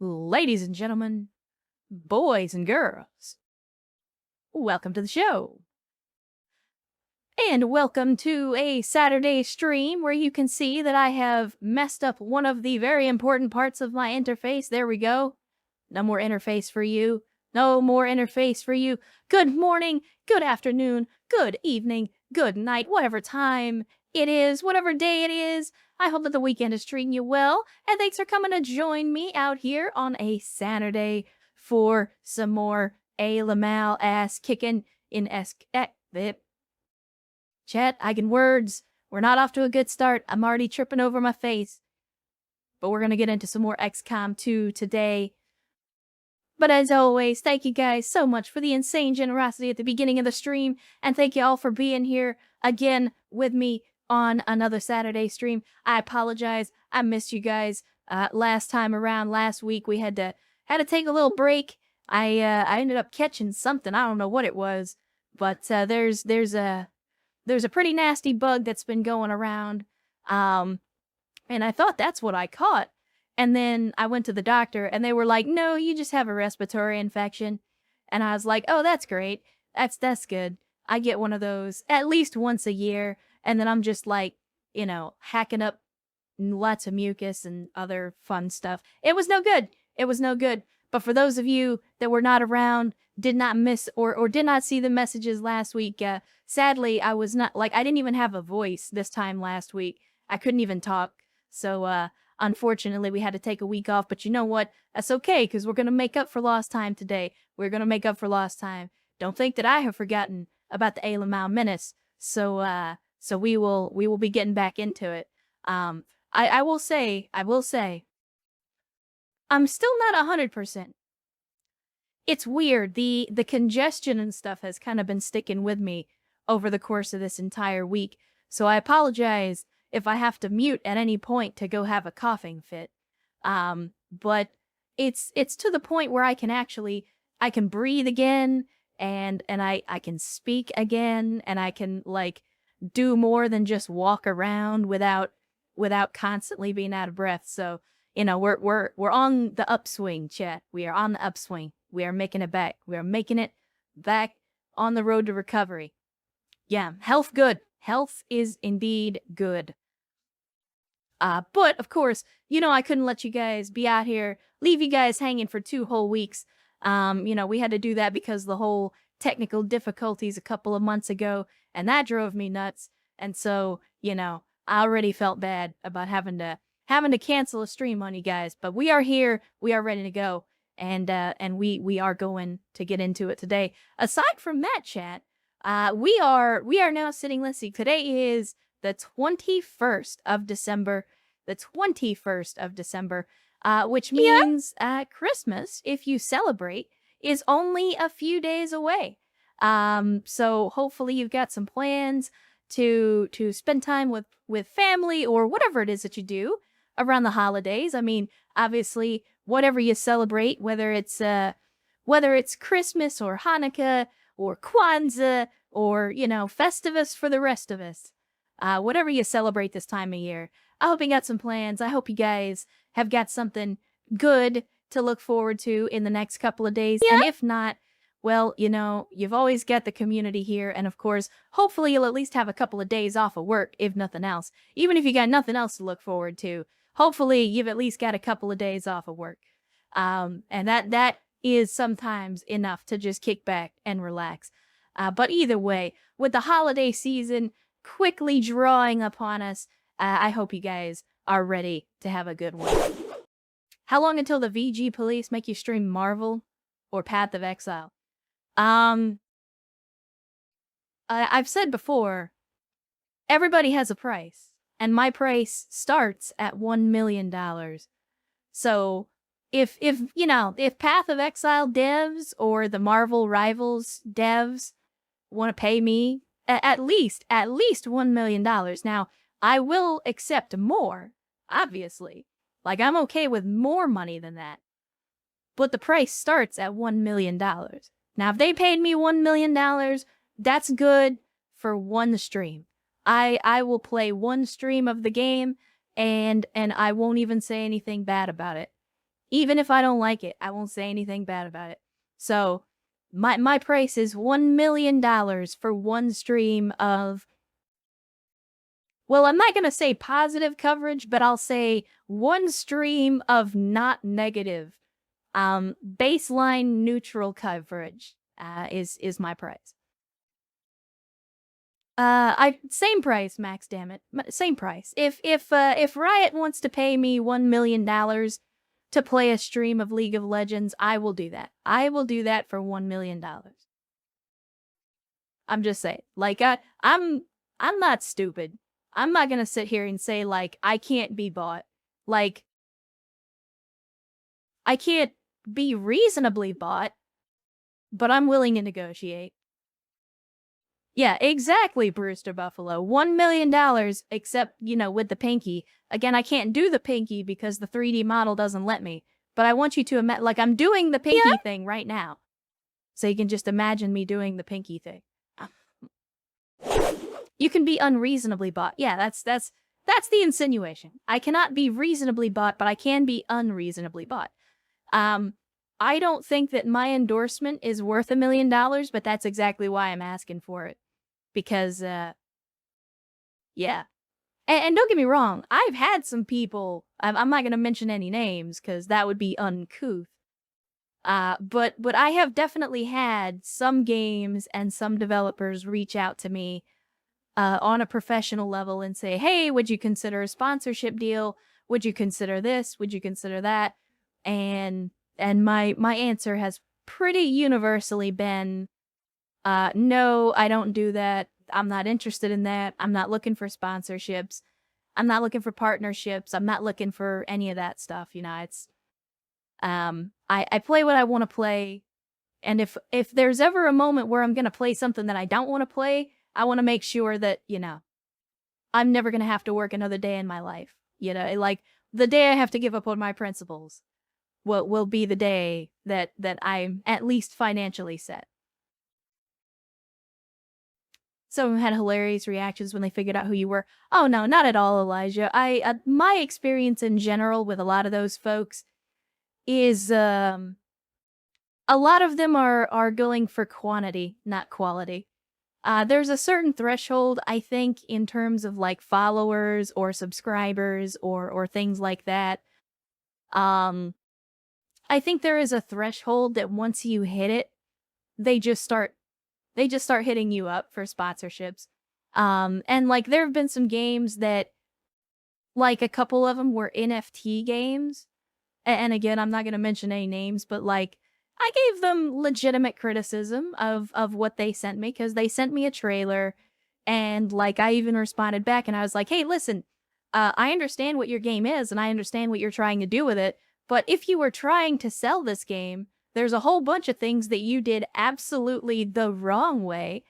Ladies and gentlemen, boys and girls, welcome to the show. And welcome to a Saturday stream where you can see that I have messed up one of the very important parts of my interface. There we go. No more interface for you. No more interface for you. Good morning, good afternoon, good evening, good night, whatever time it is, whatever day it is. I hope that the weekend is treating you well, and thanks for coming to join me out here on a Saturday for some more A-Lamal ass kicking in Chat, I can words. We're not off to a good start. I'm already tripping over my face. But we're going to get into some more XCOM 2 today. But as always, thank you guys so much for the insane generosity at the beginning of the stream. And thank you all for being here again with me on another Saturday stream. I apologize. I missed you guys last time around. Last week we had to take a little break. I ended up catching something. I don't know what it was. But there's a pretty nasty bug that's been going around. And I thought that's what I caught. And then I went to the doctor and they were like, no, you just have a respiratory infection. And I was like, oh, that's great. That's good. I get one of those at least once a year. And then I'm just like, hacking up lots of mucus and other fun stuff. It was no good. It was no good. But for those of you that were not around, did not miss or did not see the messages last week, sadly, I was not, I didn't even have a voice this time last week. I couldn't even talk. So, unfortunately, we had to take a week off, but you know what? That's okay, because we're going to make up for lost time today. We're going to make up for lost time. Don't think that I have forgotten about the A-Lamal Menace. So we will be getting back into it. I will say, I'm still not 100%. It's weird. The congestion and stuff has kind of been sticking with me over the course of this entire week. So I apologize if I have to mute at any point to go have a coughing fit. But it's to the point where I can breathe again and I can speak again and I can do more than just walk around without constantly being out of breath. So, we're on the upswing, chat. We are on the upswing. We are making it back. We are making it back on the road to recovery. Yeah, health good. Health is indeed good. But, of course, I couldn't let you guys be out here, leave you guys hanging for 2 whole weeks. We had to do that because the whole technical difficulties a couple of months ago, and that drove me nuts. And so, I already felt bad about having to cancel a stream on you guys. But we are here. We are ready to go. And we are going to get into it today. Aside from that, chat, we are now sitting, let's see, today is the 21st of December. The 21st of December, which means Christmas, if you celebrate, is only a few days away. So hopefully you've got some plans to spend time with family or whatever it is that you do around the holidays. I mean, obviously, whatever you celebrate, whether it's Christmas or Hanukkah or Kwanzaa or, Festivus for the rest of us. Whatever you celebrate this time of year. I hope you got some plans. I hope you guys have got something good to look forward to in the next couple of days. Yeah. And if not, well, you've always got the community here. And of course, hopefully you'll at least have a couple of days off of work, if nothing else. Even if you got nothing else to look forward to, hopefully you've at least got a couple of days off of work. And that is sometimes enough to just kick back and relax. But either way, with the holiday season quickly drawing upon us, I hope you guys are ready to have a good one. How long until the VG police make you stream Marvel or Path of Exile? I've said before, everybody has a price, and my price starts at $1 million. So if Path of Exile devs or the Marvel Rivals devs want to pay me at least $1 million. Now, I will accept more, obviously. I'm okay with more money than that. But the price starts at $1 million. Now, if they paid me $1 million, that's good for one stream. I will play one stream of the game, and I won't even say anything bad about it. Even if I don't like it, I won't say anything bad about it. So my price is $1 million for one stream of, well, I'm not gonna say positive coverage, but I'll say one stream of not negative, baseline neutral coverage, is my price. I same price, Max. Damn it, same price. If Riot wants to pay me $1 million to play a stream of League of Legends, I will do that. I will do that for $1 million. I'm just saying, like, I'm not stupid. I'm not gonna sit here and say like I can't be bought. Like, I can't be reasonably bought, but I'm willing to negotiate. Yeah, exactly, Brewster Buffalo. $1 million, except, with the pinky. Again, I can't do the pinky because the 3D model doesn't let me. But I want you to imagine, like, I'm doing the pinky thing right now. So you can just imagine me doing the pinky thing. You can be unreasonably bought. Yeah, that's the insinuation. I cannot be reasonably bought, but I can be unreasonably bought. I don't think that my endorsement is worth $1 million, but that's exactly why I'm asking for it. Because, yeah. And don't get me wrong, I've had some people, I'm not going to mention any names because that would be uncouth. But I have definitely had some games and some developers reach out to me on a professional level and say, hey, would you consider a sponsorship deal? Would you consider this? Would you consider that? And my answer has pretty universally been, no, I don't do that. I'm not interested in that. I'm not looking for sponsorships. I'm not looking for partnerships. I'm not looking for any of that stuff. It's, I play what I want to play. And if there's ever a moment where I'm going to play something that I don't want to play, I want to make sure that, I'm never going to have to work another day in my life. Like the day I have to give up on my principles will be the day that I'm at least financially set. Some had hilarious reactions when they figured out who you were. Oh no, not at all, Elijah. My experience in general with a lot of those folks is a lot of them are going for quantity, not quality. There's a certain threshold, I think, in terms of like followers or subscribers or things like that. I think there is a threshold that once you hit it, they just start hitting you up for sponsorships. And like there have been some games that, like a couple of them were NFT games. And again, I'm not going to mention any names, but like I gave them legitimate criticism of what they sent me because they sent me a trailer and like I even responded back and I was like, hey, listen, I understand what your game is and I understand what you're trying to do with it. But if you were trying to sell this game, there's a whole bunch of things that you did absolutely the wrong way.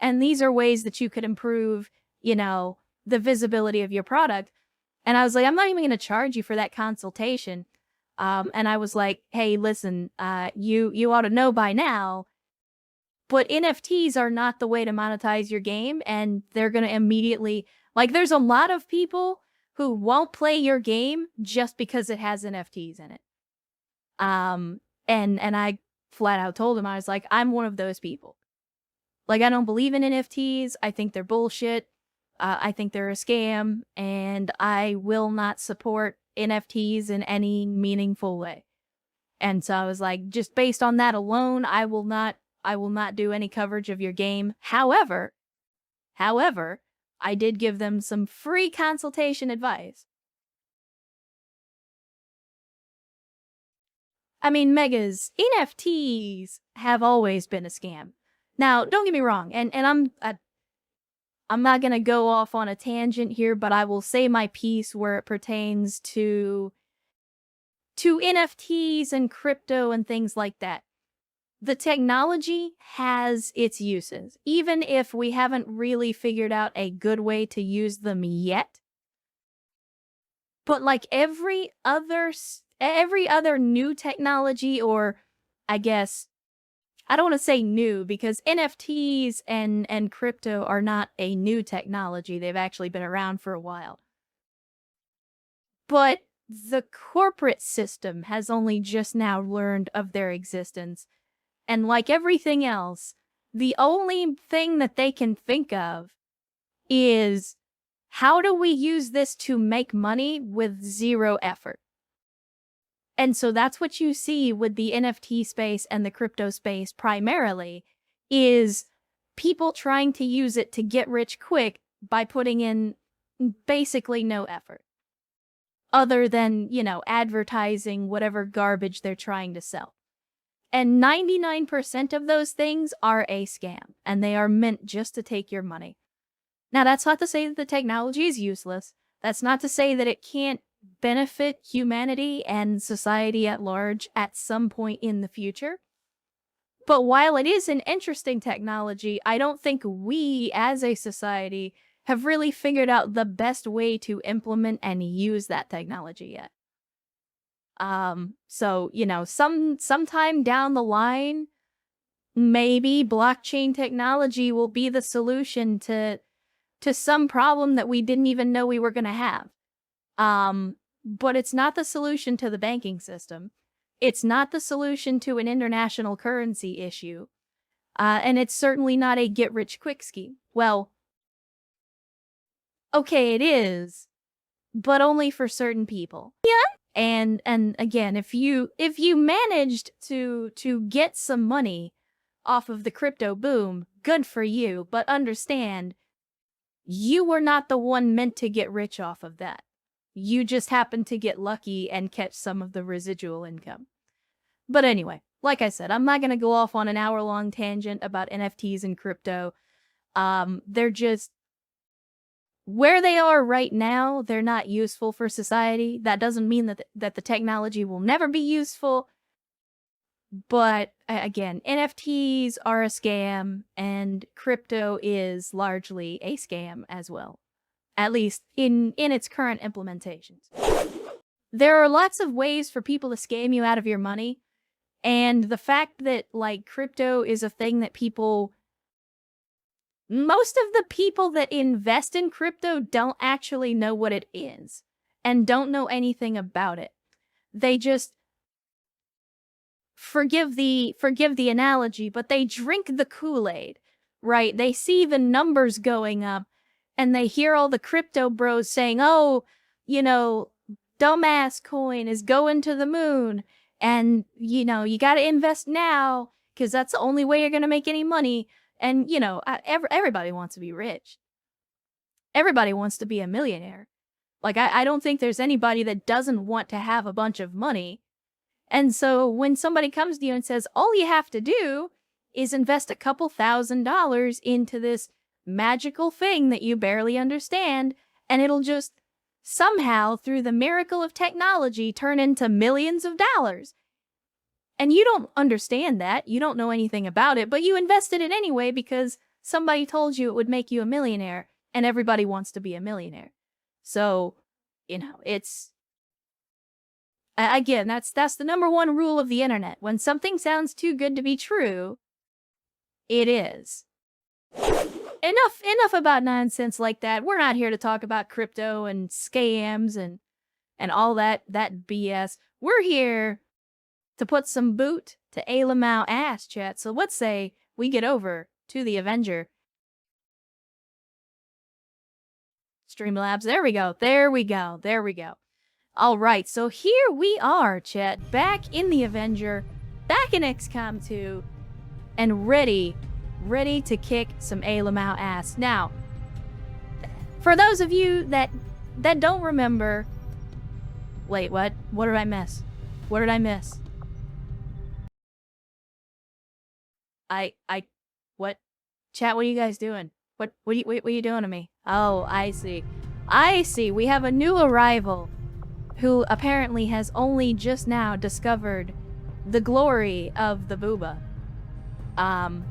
And these are ways that you could improve, the visibility of your product. And I was like, I'm not even going to charge you for that consultation. And I was like, hey, listen, you ought to know by now, but NFTs are not the way to monetize your game. And they're going to immediately, like, there's a lot of people who won't play your game just because it has NFTs in it. And I flat out told him, I was like, I'm one of those people. Like, I don't believe in NFTs. I think they're bullshit. I think they're a scam, and I will not support NFTs in any meaningful way. And so I was like, just based on that alone, I will not do any coverage of your game. However, I did give them some free consultation advice. I mean, Megas, NFTs have always been a scam. Now, don't get me wrong, and I'm not gonna go off on a tangent here, but I will say my piece where it pertains to NFTs and crypto and things like that. The technology has its uses, even if we haven't really figured out a good way to use them yet. But like every other new technology, or I guess I don't want to say new because NFTs and crypto are not a new technology. They've actually been around for a while. But the corporate system has only just now learned of their existence. And like everything else, the only thing that they can think of is, how do we use this to make money with zero effort? And so that's what you see with the NFT space and the crypto space primarily, is people trying to use it to get rich quick by putting in basically no effort. Other than, advertising whatever garbage they're trying to sell. And 99% of those things are a scam, and they are meant just to take your money. Now, that's not to say that the technology is useless. That's not to say that it can't benefit humanity and society at large at some point in the future. But while it is an interesting technology, I don't think we as a society have really figured out the best way to implement and use that technology yet. So, sometime down the line, maybe blockchain technology will be the solution to some problem that we didn't even know we were going to have. But it's not the solution to the banking system. It's not the solution to an international currency issue. And it's certainly not a get-rich-quick scheme. Well, okay, it is, but only for certain people. Yeah. And again, if you managed to get some money off of the crypto boom, good for you. But understand, you were not the one meant to get rich off of that. You just happened to get lucky and catch some of the residual income. But anyway, like I said, I'm not going to go off on an hour-long tangent about NFTs and crypto. They're just, where they are right now, they're not useful for society. That doesn't mean that the technology will never be useful. But again, NFTs are a scam, and crypto is largely a scam as well. At least in its current implementations. There are lots of ways for people to scam you out of your money. And the fact that, crypto is a thing that most of the people that invest in crypto don't actually know what it is and don't know anything about it. They just, forgive the analogy, but they drink the Kool-Aid, right? They see the numbers going up and they hear all the crypto bros saying, oh, dumbass coin is going to the moon. And, you got to invest now because that's the only way you're going to make any money. And, everybody wants to be rich. Everybody wants to be a millionaire. I don't think there's anybody that doesn't want to have a bunch of money. And so when somebody comes to you and says, all you have to do is invest a couple $1,000s into this magical thing that you barely understand, and it'll just somehow, through the miracle of technology, turn into millions of dollars. And you don't understand that. You don't know anything about it, but you invested it anyway because somebody told you it would make you a millionaire, and everybody wants to be a millionaire. So, it's... Again, that's the number one rule of the internet. When something sounds too good to be true, it is. Enough about nonsense like that. We're not here to talk about crypto and scams and all that BS. We're here to put some boot to Alamau ass, chat. So let's say we get over to the Avenger. Streamlabs, there we go. All right, so here we are, chat, back in the Avenger, back in XCOM 2, and ready to kick some Alamau ass. Now, for those of you that don't remember... Wait, what? What did I miss? What did I miss? What? Chat, what are you guys doing? What are you doing to me? Oh, I see. We have a new arrival who apparently has only just now discovered the glory of the booba. I'm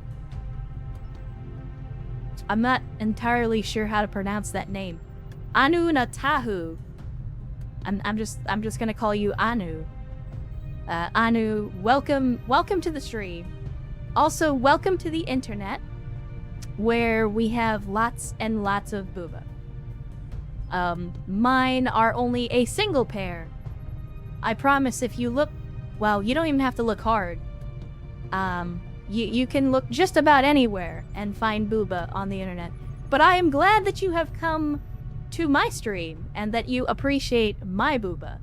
not entirely sure how to pronounce that name. Anu Natahu. I'm just gonna call you Anu. Anu, welcome to the stream. Also, welcome to the internet, where we have lots and lots of booba. Mine are only a single pair I promise if you look, well, you don't even have to look hard. You can look just about anywhere and find booba on the internet. But I am glad that you have come to my stream and that you appreciate my booba.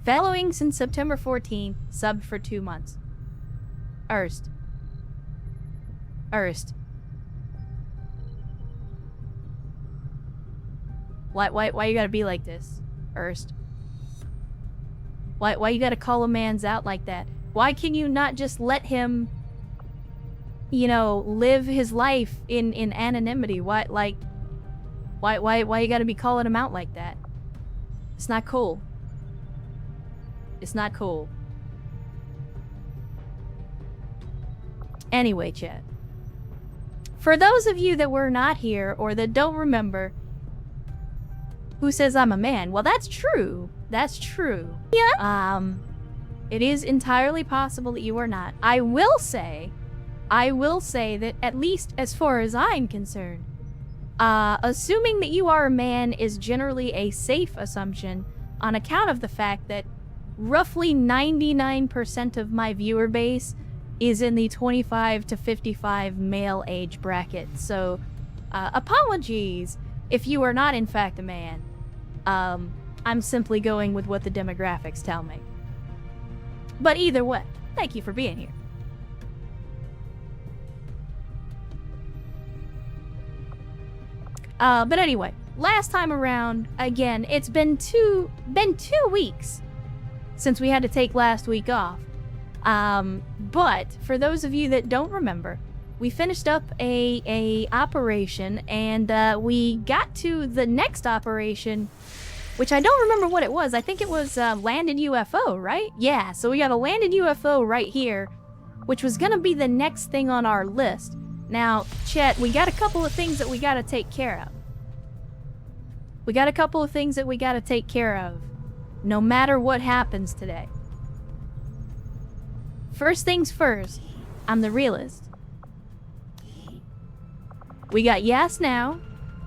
Following since September 14th, subbed for 2 months. Erst. Why you gotta be like this, Erst? Why you gotta call a man's out like that? Why can you not just let him, you know, live his life in anonymity? Why you gotta be calling him out like that? It's not cool. It's not cool. Anyway, chat. For those of you that were not here or that don't remember, who says I'm a man? Well, that's true. That's true. Yeah. It is entirely possible that you are not. I will say that at least as far as I'm concerned, assuming that you are a man is generally a safe assumption on account of the fact that roughly 99% of my viewer base is in the 25 to 55 male age bracket. So, apologies if you are not in fact a man. I'm simply going with what the demographics tell me. But either way, thank you for being here. But anyway, last time around, again, it's been two weeks since we had to take last week off. But for those of you that don't remember, we finished up a operation, and we got to the next operation, which I don't remember what it was. I think it was landed UFO, right? Yeah, so we got a landed UFO right here, which was gonna be the next thing on our list. Now, Chet, we got a couple of things that we gotta take care of. No matter what happens today. First things first, I'm the realist. We got Yas now,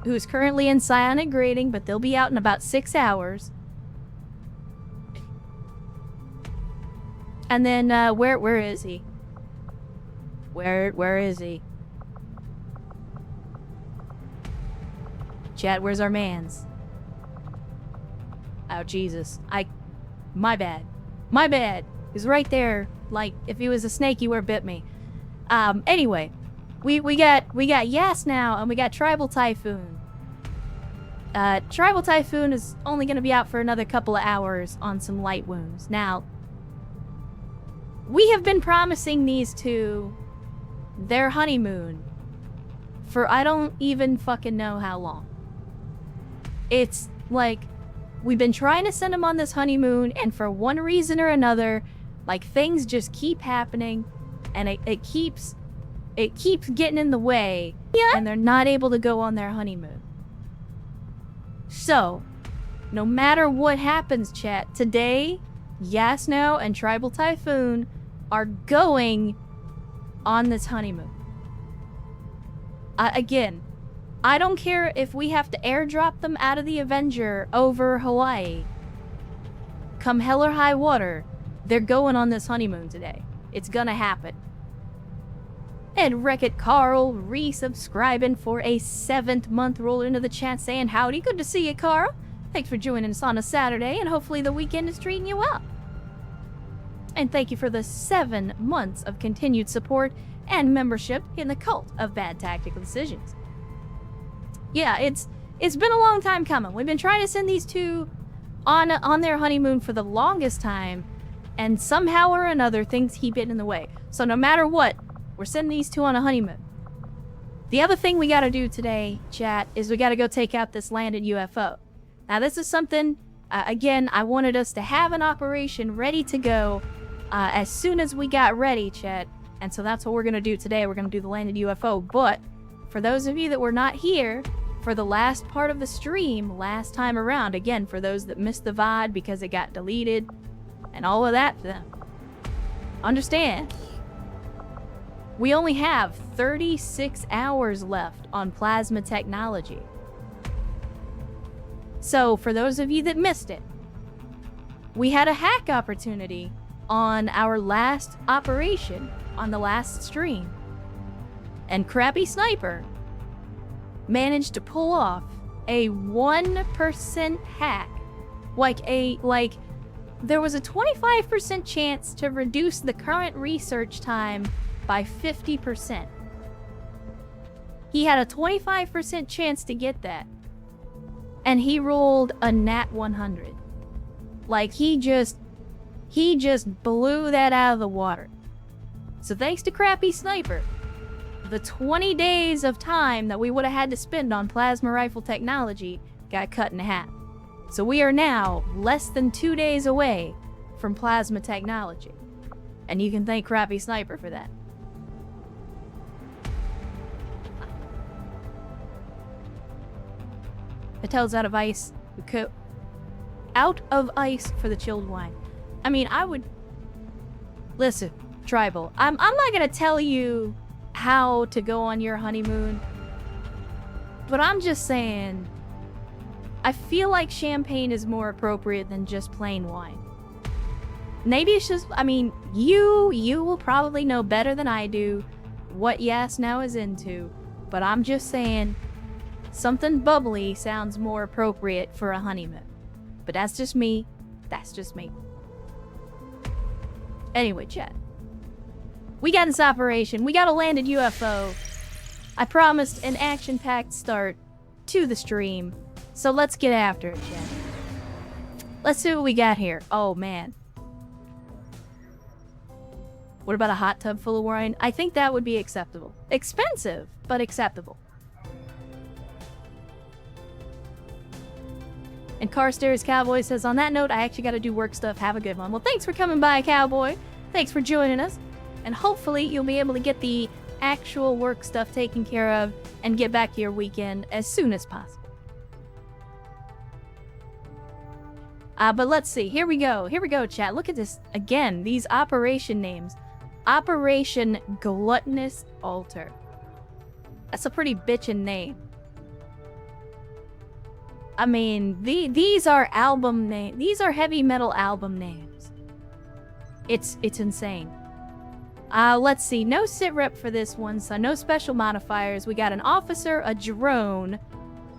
who is currently in psionic grading, but they'll be out in about 6 hours. And then, where is he? Where is he? Chat, where's our mans? Oh, Jesus. My bad. He's right there. Like, if he was a snake, he would have bit me. Anyway. We got Yas now, and we got Tribal Typhoon. Tribal Typhoon is only gonna be out for another couple of hours on some light wounds. Now, we have been promising these two their honeymoon for I don't even fucking know how long. It's like, we've been trying to send them on this honeymoon, and for one reason or another, like, things just keep happening, and it keeps getting in the way, and they're not able to go on their honeymoon. So, no matter what happens, chat, today, Yasno and Tribal Typhoon are going on this honeymoon. Again, I don't care if we have to airdrop them out of the Avenger over Hawaii. Come hell or high water, they're going on this honeymoon today. It's gonna happen. And Wreck-It Carl resubscribing for a 7th month roll into the chat saying, howdy, good to see you, Carl. Thanks for joining us on a Saturday, and hopefully the weekend is treating you well. And thank you for the 7 months of continued support and membership in the cult of bad tactical decisions. Yeah, it's been a long time coming. We've been trying to send these two on their honeymoon for the longest time, and somehow or another things keep getting in the way. So no matter what, we're sending these two on a honeymoon. The other thing we gotta do today, chat, is we gotta go take out this landed UFO. Now this is something, again, I wanted us to have an operation ready to go as soon as we got ready, chat. And so that's what we're gonna do today. We're gonna do the landed UFO. But for those of you that were not here for the last part of the stream last time around, again, for those that missed the VOD because it got deleted and all of that, understand. We only have 36 hours left on plasma technology. So, for those of you that missed it, we had a hack opportunity on our last operation, on the last stream. And Crappy Sniper managed to pull off a 1% hack. There was a 25% chance to reduce the current research time by 50%. He had a 25% chance to get that. And he rolled a nat 100. Like, he just blew that out of the water. So thanks to Crappy Sniper, the 20 days of time that we would have had to spend on plasma rifle technology got cut in half. So we are now less than 2 days away from plasma technology. And you can thank Crappy Sniper for that. Patel's out of ice. Out of ice for the chilled wine. I mean, I would... Listen, Tribal, I'm not gonna tell you how to go on your honeymoon, but I'm just saying, I feel like champagne is more appropriate than just plain wine. Maybe it's just, I mean, you will probably know better than I do what Yas now is into, but I'm just saying, something bubbly sounds more appropriate for a honeymoon. But that's just me. That's just me. Anyway, chat. We got this operation. We got a landed UFO. I promised an action-packed start to the stream. So let's get after it, chat. Let's see what we got here. Oh, man. What about a hot tub full of wine? I think that would be acceptable. Expensive, but acceptable. And Carstairs Cowboy says, on that note, I actually got to do work stuff. Have a good one. Well, thanks for coming by, Cowboy. Thanks for joining us. And hopefully you'll be able to get the actual work stuff taken care of and get back to your weekend as soon as possible. But let's see. Here we go. Here we go, chat. Look at this. Again, these operation names. Operation Gluttonous Altar. That's a pretty bitchin' name. I mean, these are album names. These are heavy metal album names. It's insane. Let's see. No sit rep for this one, so no special modifiers. We got an officer, a drone,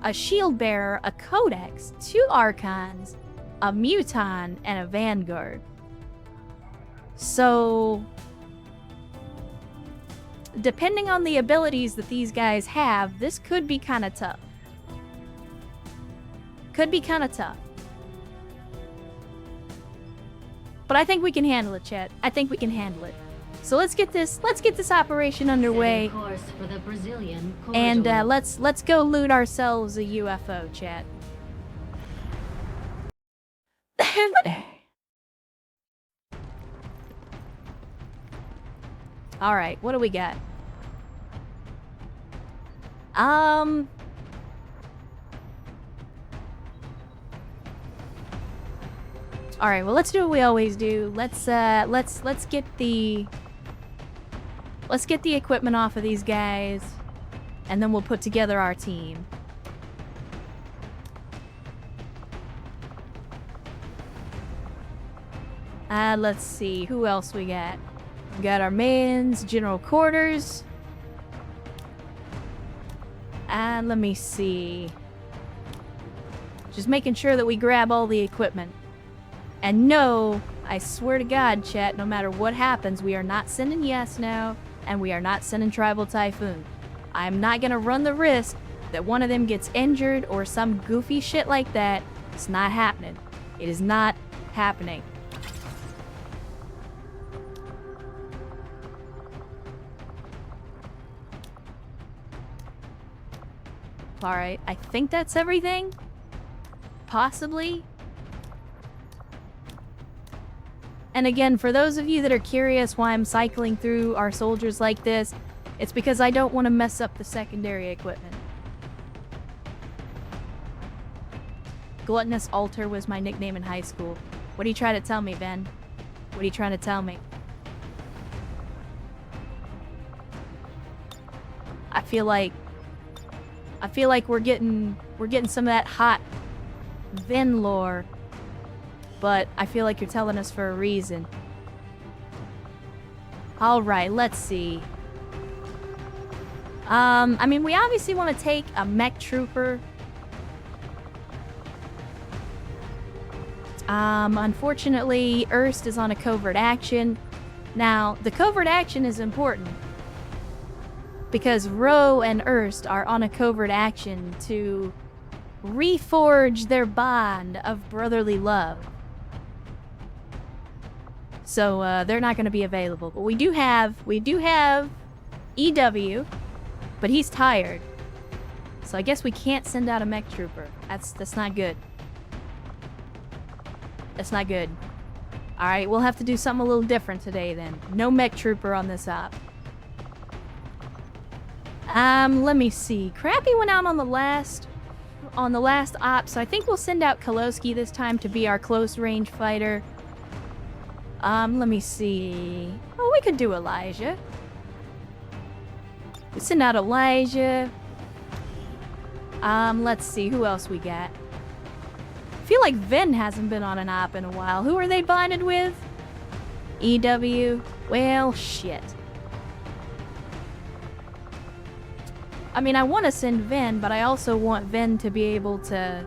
a shield bearer, a codex, 2 archons, a muton, and a vanguard. So, depending on the abilities that these guys have, this could be kind of tough. Could be kind of tough. But I think we can handle it, chat. I think we can handle it. So let's get this operation underway. Course for the Brazilian and let's go loot ourselves a UFO, chat. All right, what do we got? All right, well, let's do what we always do. Let's get the equipment off of these guys, and then we'll put together our team. Let's see, who else we got? We got our man's general quarters. And let me see. Just making sure that we grab all the equipment. And no, I swear to God, chat, no matter what happens, we are not sending Yes now, and we are not sending Tribal Typhoon. I'm not gonna run the risk that one of them gets injured or some goofy shit like that. It's not happening. It is not happening. Alright, I think that's everything. Possibly. And again, for those of you that are curious why I'm cycling through our soldiers like this, it's because I don't want to mess up the secondary equipment. Gluttonous Altar was my nickname in high school. What are you trying to tell me, Ben? What are you trying to tell me? I feel like we're getting some of that hot Vin lore, but I feel like you're telling us for a reason. Alright, let's see. I mean, we obviously want to take a mech trooper. Unfortunately, Erst is on a covert action. Now, the covert action is important because Ro and Erst are on a covert action to reforge their bond of brotherly love. So, they're not going to be available. But we do have EW, but he's tired. So I guess we can't send out a mech trooper. That's not good. That's not good. Alright, we'll have to do something a little different today then. No mech trooper on this op. Let me see. Crappy went out on the last op, so I think we'll send out Kolosky this time to be our close range fighter. Let me see. Oh, we could do Elijah. We send out Elijah. Let's see. Who else we got? I feel like Vin hasn't been on an op in a while. Who are they bonded with? EW. Well, shit. I mean, I want to send Vin, but I also want Vin to be able to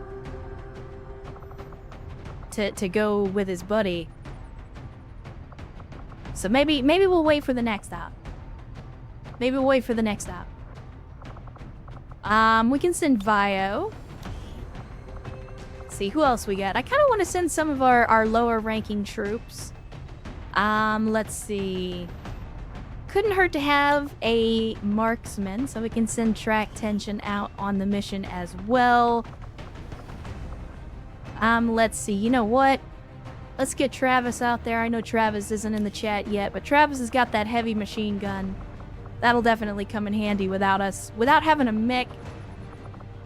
go with his buddy. So maybe we'll wait for the next op. Maybe we'll wait for the next op. We can send Vio. Let's see, who else we got? I kind of want to send some of our lower ranking troops. Let's see. Couldn't hurt to have a marksman, so we can send Track Tension out on the mission as well. Let's see, you know what? Let's get Travis out there. I know Travis isn't in the chat yet, but Travis has got that heavy machine gun. That'll definitely come in handy without having a mech.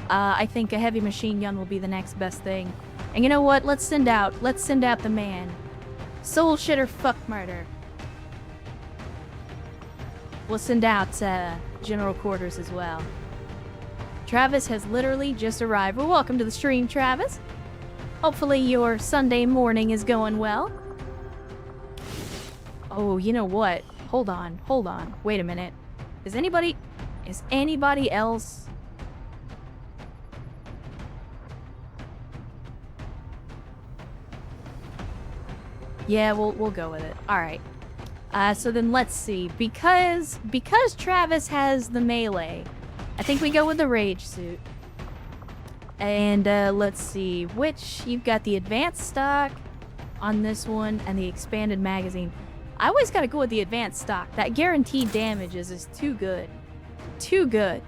I think a heavy machine gun will be the next best thing. And you know what? Let's send out the man. Soul shitter fuck murder. We'll send out general quarters as well. Travis has literally just arrived. Well, welcome to the stream, Travis. Hopefully your Sunday morning is going well. Oh, you know what? Hold on. Wait a minute. Is anybody else? Yeah, we'll go with it. All right. So then let's see. Because Travis has the melee, I think we go with the rage suit. And let's see, which you've got the advanced stock on this one and the expanded magazine. I always gotta go with the advanced stock. That guaranteed damage is too good. Too good.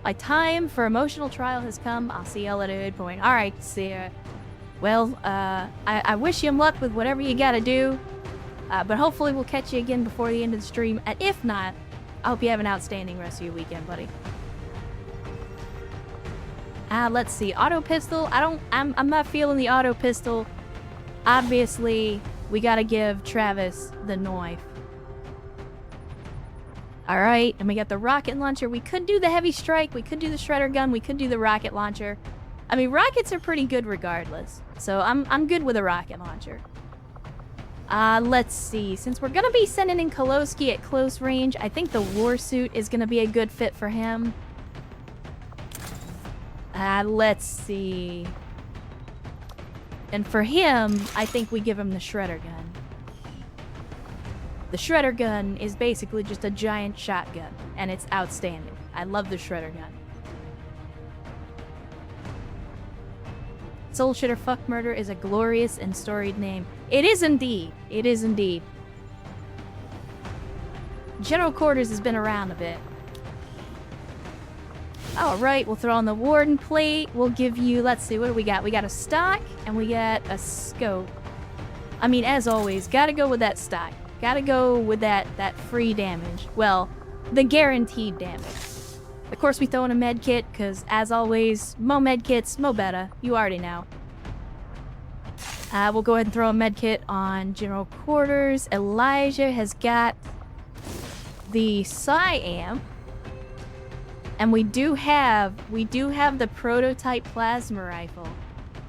My time for emotional trial has come. I'll see y'all at a good point. Alright, see ya. Well, I wish you luck with whatever you gotta do. But hopefully we'll catch you again before the end of the stream. And if not, I hope you have an outstanding rest of your weekend, buddy. Let's see. Auto pistol. I'm not feeling the auto pistol. Obviously, we gotta give Travis the knife. Alright, and we got the rocket launcher. We could do the heavy strike. We could do the shredder gun. We could do the rocket launcher. I mean, rockets are pretty good regardless. So I'm good with a rocket launcher. Let's see. Since we're gonna be sending in Kolosky at close range, I think the war suit is gonna be a good fit for him. Let's see. And for him, I think we give him the shredder gun. The shredder gun is basically just a giant shotgun, and it's outstanding. I love the shredder gun. Soul shitter fuck murder is a glorious and storied name. It is indeed. It is indeed. General Quarters has been around a bit. Alright, we'll throw on the Warden plate. We'll give you, let's see, what do we got? We got a stock, and we got a scope. I mean, as always, gotta go with that stock. Gotta go with that free damage. Well, the guaranteed damage. Of course, we throw in a med kit, because, as always, mo med kits, mo better. You already know. We'll go ahead and throw a med kit on General Quarters. Elijah has got the Siam. And we do have the prototype plasma rifle.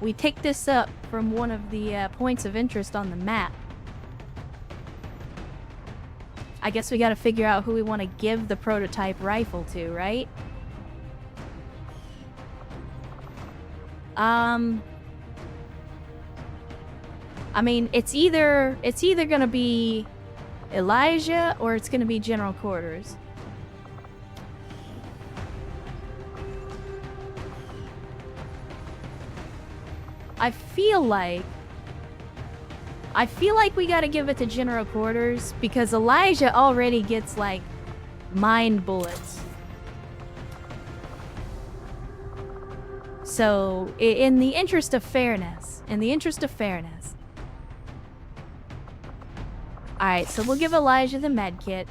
We picked this up from one of the points of interest on the map. I guess we gotta figure out who we want to give the prototype rifle to, right? I mean, it's either gonna be Elijah or it's gonna be General Quarters. I feel like we gotta give it to General Quarters because Elijah already gets, like, mind bullets. So, in the interest of fairness, Alright, so we'll give Elijah the med kit.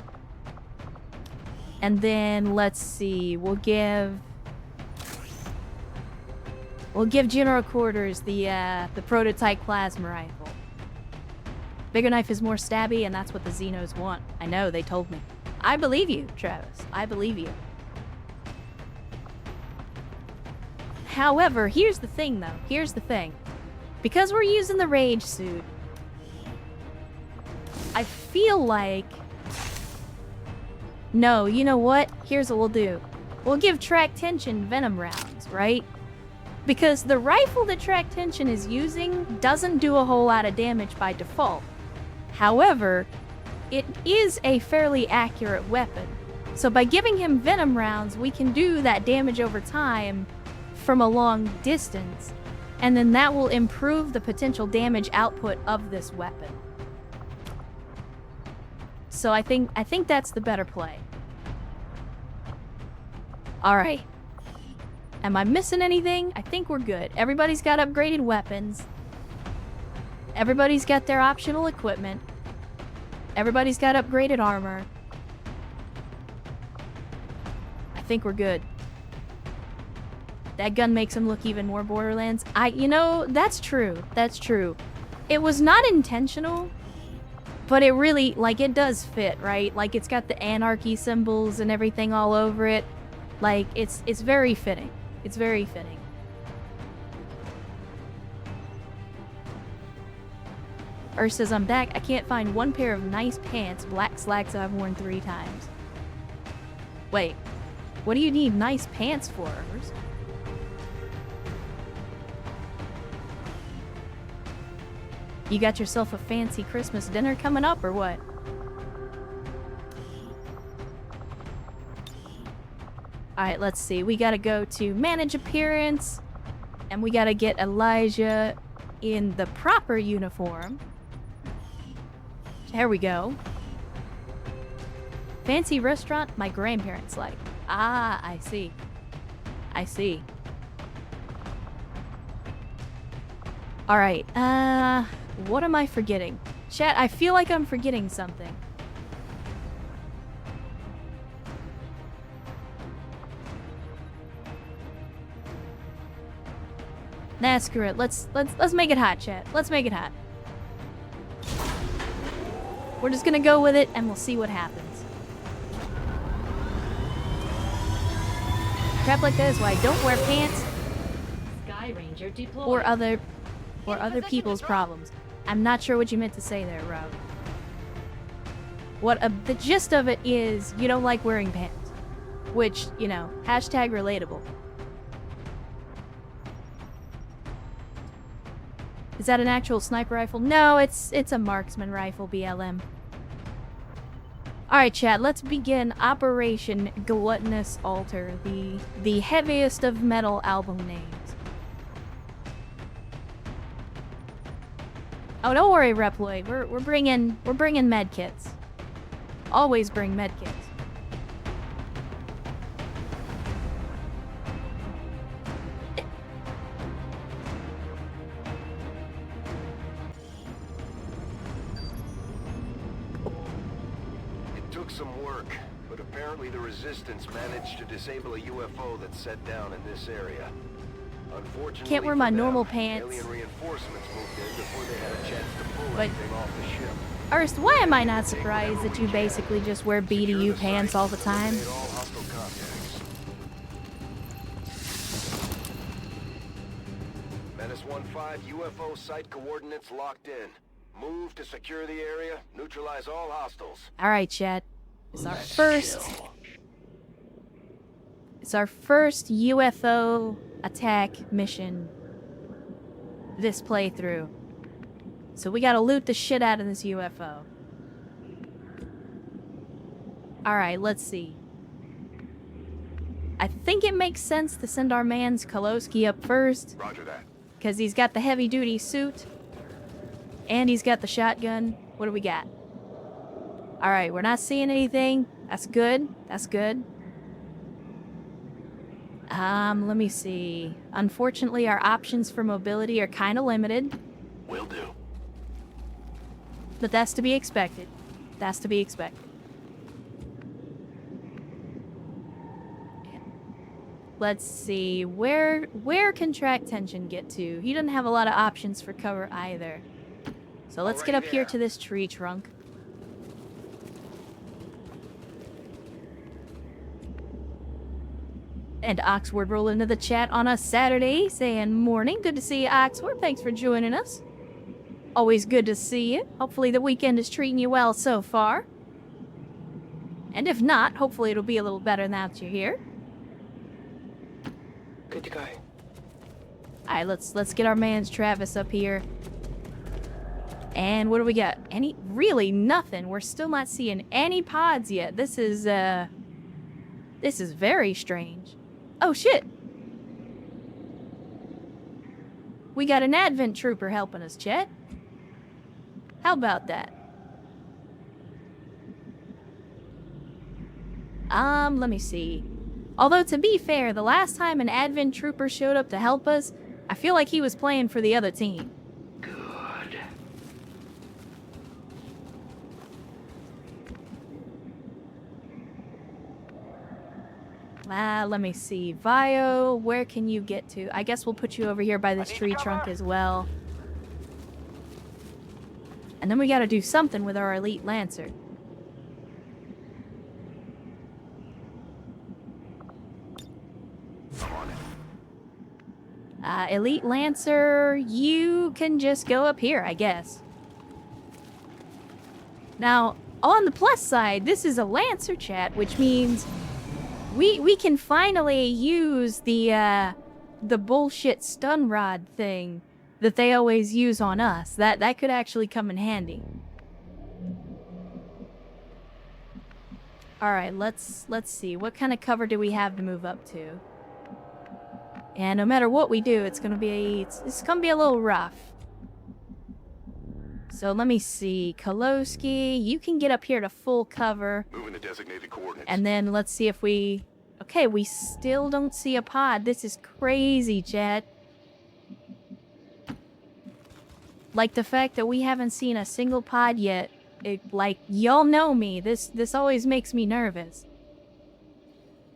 And then, let's see, we'll give General Quarters the prototype plasma rifle. Bigger knife is more stabby, and that's what the Xenos want. I know, they told me. I believe you, Travis. I believe you. However, here's the thing, though. Here's the thing. Because we're using the rage suit, I feel like... No, you know what? Here's what we'll do. We'll give track tension venom rounds, right? Because the rifle that track tension is using doesn't do a whole lot of damage by default. However, it is a fairly accurate weapon. So by giving him venom rounds, we can do that damage over time from a long distance, and then that will improve the potential damage output of this weapon. So I think that's the better play. Alright. Am I missing anything? I think we're good. Everybody's got upgraded weapons. Everybody's got their optional equipment. Everybody's got upgraded armor. I think we're good. That gun makes him look even more Borderlands. You know, that's true. That's true. It was not intentional, but it really, like, it does fit, right? Like, it's got the anarchy symbols and everything all over it. Like, it's very fitting. It's very fitting. Earth says, I'm back. I can't find one pair of nice pants, black slacks I've worn 3 times. Wait, what do you need nice pants for, Earth? You got yourself a fancy Christmas dinner coming up, or what? Alright, let's see. We gotta go to manage appearance, and we gotta get Elijah in the proper uniform. There we go. Fancy restaurant my grandparents like. Ah, I see. I see. Alright, what am I forgetting? Chat, I feel like I'm forgetting something. Nah, screw it. Let's make it hot, chat. Let's make it hot. We're just gonna go with it, and we'll see what happens. Crap like that is why I don't wear pants. Sky Ranger deployed. Or other people's problems. I'm not sure what you meant to say there, Rob. The gist of it is you don't like wearing pants, which, you know, hashtag relatable. Is that an actual sniper rifle? No, it's a marksman rifle, BLM. Alright, chat, let's begin Operation Gluttonous Altar, the heaviest of metal album names. Oh, don't worry, Reploid. We're bringing medkits. Always bring medkits. Some work, but apparently the Resistance managed to disable a UFO that's set down in this area. Unfortunately, can't wear my normal pants. Alien reinforcements moved in before they had a chance to pull anything off the ship. Ernst, why am I not surprised that you basically just wear BDU pants all the time? This 1-5, UFO site coordinates locked in. Move to secure the area, neutralize all hostiles. Alright, chat. It's our first UFO attack mission this playthrough. So we gotta loot the shit out of this UFO. Alright, let's see. I think it makes sense to send our man's Kolowski up first. Roger that. Because he's got the heavy-duty suit. And he's got the shotgun. What do we got? Alright, we're not seeing anything. That's good. That's good. Let me see. Unfortunately, our options for mobility are kind of limited. Will do. But that's to be expected. That's to be expected. Let's see. Where can track tension get to? He doesn't have a lot of options for cover either. So let's get up here to this tree trunk. And Oxford roll into the chat on a Saturday saying morning. Good to see you, Oxford. Thanks for joining us. Always good to see you. Hopefully the weekend is treating you well so far. And if not, hopefully it'll be a little better now that you're here. Good guy. Alright, let's get our man's Travis up here. And what do we got? Really nothing. We're still not seeing any pods yet. This is very strange. Oh shit! We got an Advent Trooper helping us, Chet. How about that? Let me see. Although, to be fair, the last time an Advent Trooper showed up to help us, I feel like he was playing for the other team. Good. Let me see. Vio, where can you get to? I guess we'll put you over here by this tree trunk as well. And then we gotta do something with our Elite Lancer. I'm on it. Elite Lancer, you can just go up here, I guess. Now, on the plus side, this is a Lancer chat, which means we can finally use the bullshit stun rod thing that they always use on us. That could actually come in handy. Alright, let's see. What kind of cover do we have to move up to? And no matter what we do, it's gonna be a little rough. So let me see. Kolowski, you can get up here to full cover. Moving the designated coordinates. And then let's see if we... Okay, we still don't see a pod. This is crazy, chat. Like the fact that we haven't seen a single pod yet. Like, y'all know me. This always makes me nervous.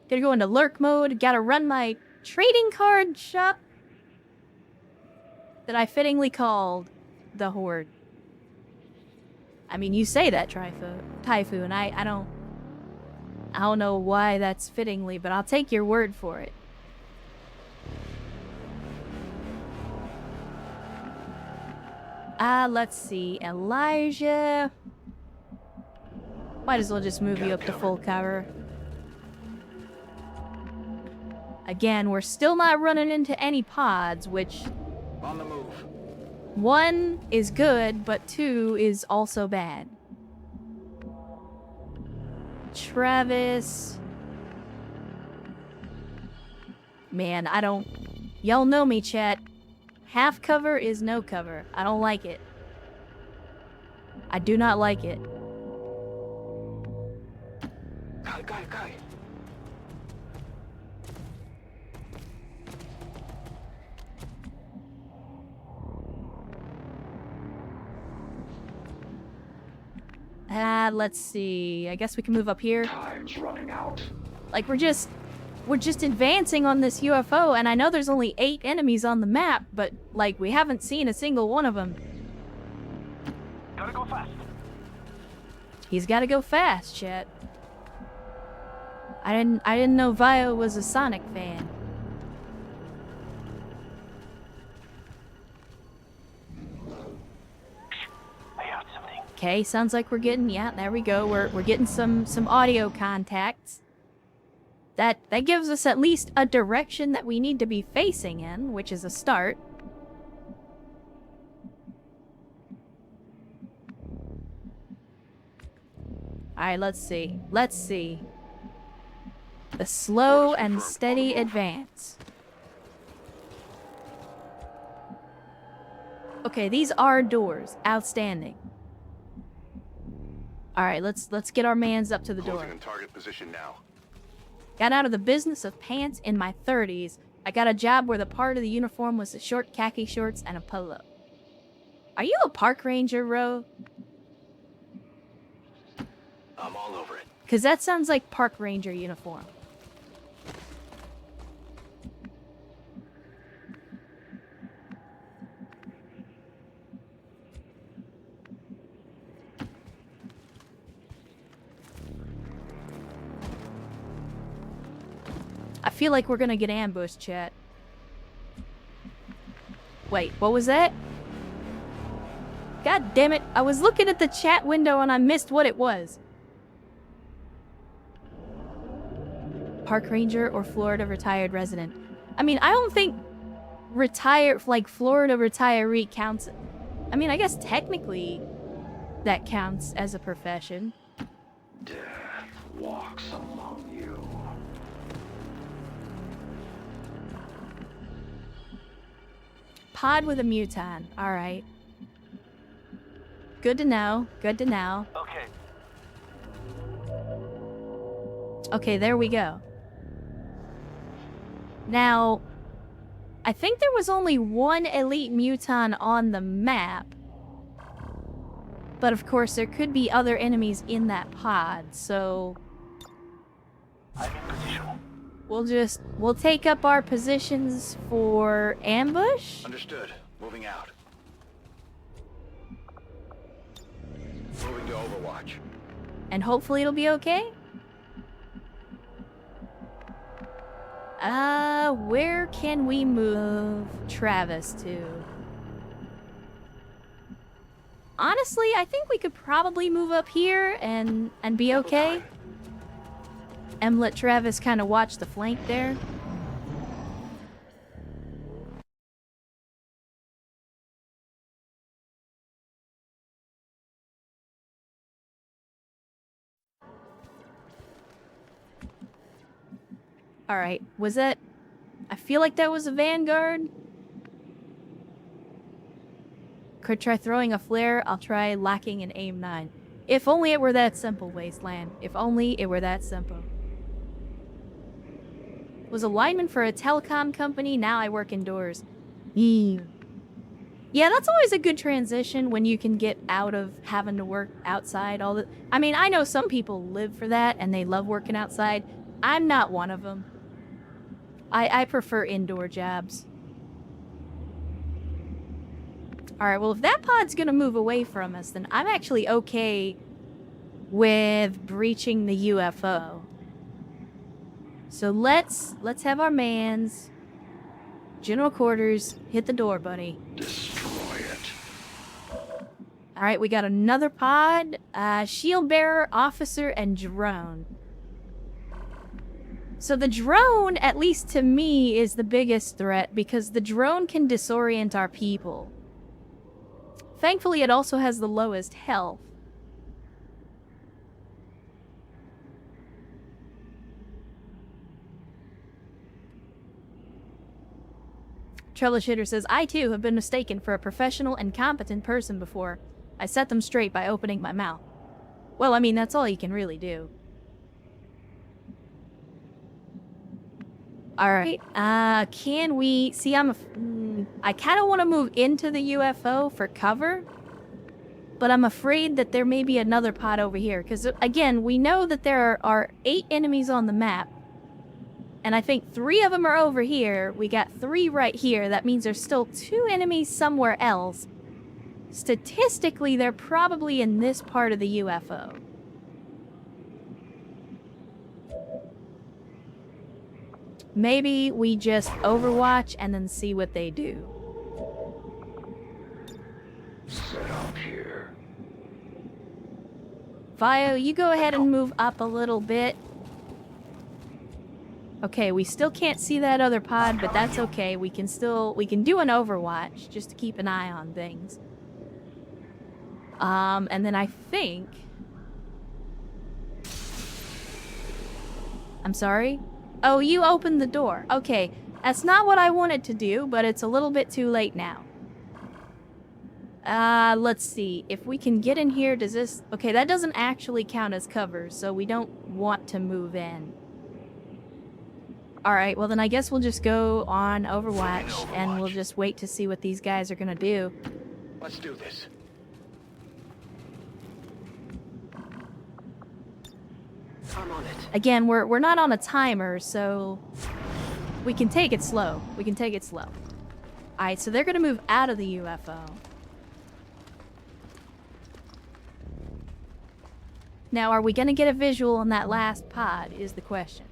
Gotta go into lurk mode. Gotta run my trading card shop that I fittingly called the Horde. I mean, you say that, Typhoon. I don't know why that's fittingly, but I'll take your word for it. Let's see. Elijah. Might as well just move you up to full cover. Again, we're still not running into any pods, which... On the move. 1 is good, but 2 is also bad. Travis. Man, I don't... Y'all know me, chat. Half cover is no cover. I don't like it. I do not like it. Guy. Let's see. I guess we can move up here. Time's running out. Like, we're just advancing on this UFO, and I know there's only 8 enemies on the map, but, like, we haven't seen a single one of them. Gotta go fast. He's gotta go fast, chat. I didn't know Vio was a Sonic fan. Okay, sounds like we're getting, yeah, there we go. We're getting some audio contacts. That gives us at least a direction that we need to be facing in, which is a start. Alright, let's see. Let's see. The slow and steady advance. Okay, these are doors. Outstanding. Alright, let's get our mans up to the door. Closing in target position now. Got out of the business of pants in my 30s. I got a job where the part of the uniform was the short khaki shorts and a polo. Are you a park ranger, Ro? I'm all over it. Because that sounds like park ranger uniform. I feel like we're gonna get ambushed, chat. Wait, what was that? God damn it, I was looking at the chat window and I missed what it was. Park ranger or Florida retired resident? I mean, I don't think Florida retiree counts. I mean, I guess technically that counts as a profession. Death walks among you. Pod with a muton. Alright. Good to know. Good to know. Okay. Okay, there we go. Now, I think there was only one elite muton on the map. But of course, there could be other enemies in that pod, so... I'm in position. We'll take up our positions for ambush? Understood. Moving out. Moving to Overwatch. And hopefully it'll be okay? Where can we move Travis to? Honestly, I think we could probably move up here and be okay. And let Travis kind of watch the flank there. Alright, was that... I feel like that was a vanguard. Could try throwing a flare, I'll try lacking an aim 9. If only it were that simple, Wasteland. If only it were that simple. Was a lineman for a telecom company, now I work indoors. Yeah, that's always a good transition when you can get out of having to work outside all the... I mean, I know some people live for that and they love working outside. I'm not one of them. I prefer indoor jobs. Alright, well if that pod's gonna move away from us, then I'm actually okay with breaching the UFO. So let's have our mans. General quarters, hit the door, buddy. Destroy it. Alright, we got another pod. Shield bearer, officer, and drone. So the drone, at least to me, is the biggest threat because the drone can disorient our people. Thankfully, it also has the lowest health. Troubleshooter says, I too have been mistaken for a professional and competent person before. I set them straight by opening my mouth. Well, I mean, that's all you can really do. Alright, can we... See, I kind of want to move into the UFO for cover. But I'm afraid that there may be another pod over here. Because, again, we know that there are 8 enemies on the map. And I think 3 of them are over here. We got 3 right here. That means there's still 2 enemies somewhere else. Statistically, they're probably in this part of the UFO. Maybe we just overwatch and then see what they do. Set up here. Vio, you go ahead and move up a little bit. Okay, we still can't see that other pod, but that's okay. We can do an overwatch just to keep an eye on things. And then I think... I'm sorry? Oh, you opened the door. Okay, that's not what I wanted to do, but it's a little bit too late now. Let's see. If we can get in here, does this... Okay, that doesn't actually count as cover, so we don't want to move in. Alright, well then I guess we'll just go on Overwatch, and we'll just wait to see what these guys are gonna do. Let's do this. I'm on it. Again, we're not on a timer, so we can take it slow. We can take it slow. Alright, so they're gonna move out of the UFO. Now, are we gonna get a visual on that last pod, is the question.